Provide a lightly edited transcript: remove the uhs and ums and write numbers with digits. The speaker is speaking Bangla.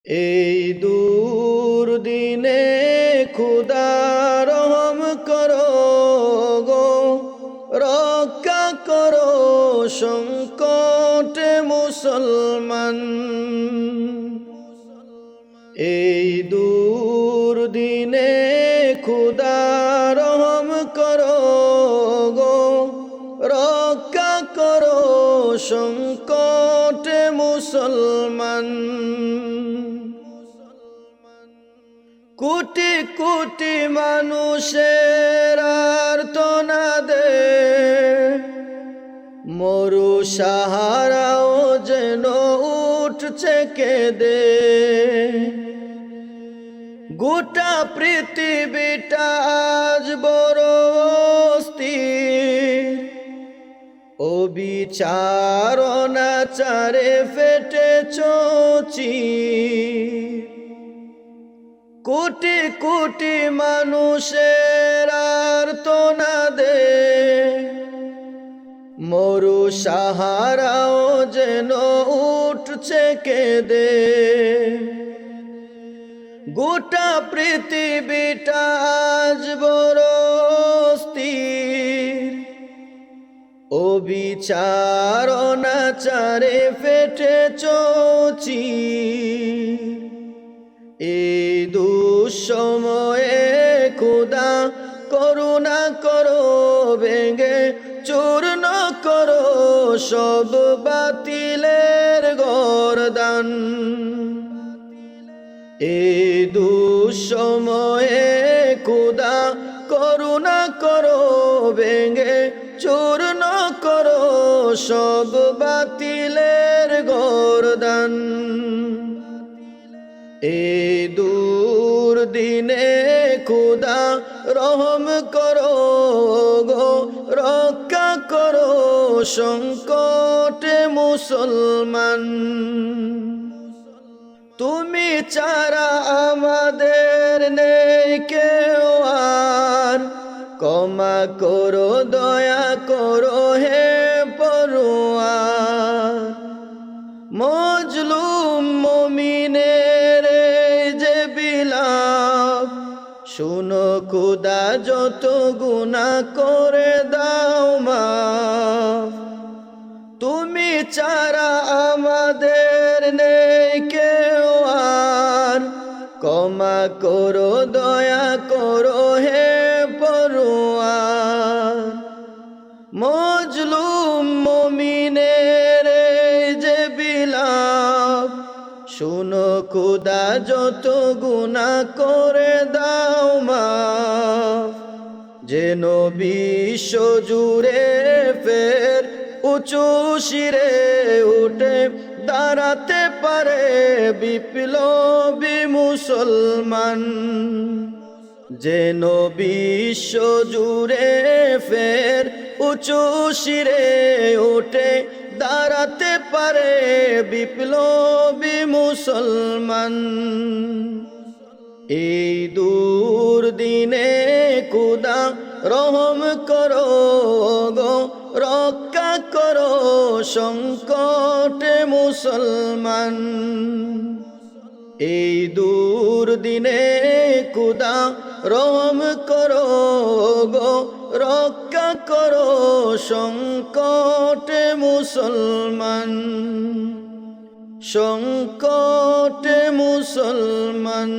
এই দুর্দিনে খুদা রহম করো গো, রক্ষা করো সংকটে মুসলমান। এই দুর্দিনে খুদা রহম করো গো, রক্ষা করো সংকটে মুসলমান। কোটি কোটি মানুষের আর্তনাদে মরু সাহারাও যেন উঠছে কেঁদে। গোটা পৃথিবীটা আজ বড় অস্থির, অবিচার অনাচারে ফেটেছে চির। কোটি কোটি মানুষের আর্তনাদে মরু সাহারাও যেন উঠছে কেঁদে। গোটা পৃথিবীটা আজ বড় অস্থির, অবিচার অনাচারে ফেটেছে চির। এই দুঃসময়ে খোদা করুণা করো, ভেঙে চূর্ণ করো সব বাতিলের গর্দান। এই দুঃসময়ে খোদা করুণা করো, ভেঙে চূর্ণ করো সব বাতিলের গর্দান। এই দুর্দিনে খোদা রহম করো গো, রক্ষা করো সংকটে মুসলমান। তুমি ছাড়া আমাদের নেই কেউ আর, ক্ষমা করো দয়া করো হে পরোয়ার। মজলুম মুমিনের যে বিলাপ, শুনো খোদা যত গুনাহ করে দাও মাফ। তুমি ছাড়া আমাদের নেই কেউ আর, ক্ষমা করো দয়া করো হে পরোয়ার। মজলুম মুমিনের যে বিলাপ, শুনো খোদা যত গুনাহ করে দাও মাফ। যেন বিশ্ব জুড়ে ফের উঁচু শিরে উঠে দাঁড়াতে পারে বিপ্লবী মুসলমান। যেন বিশ্ব জুড়ে ফের উঁচু শিরে উঠে দাঁড়াতে পারে বিপ্লবী মুসলমান। এই দুর্দিনে খোদা রহম করো গো, রক্ষা করো সংকটে মুসলমান। এই দুর্দিনে খোদা রহম করো গো, রক্ষা করো সংকটে মুসলমান। সংকটে মুসলমান।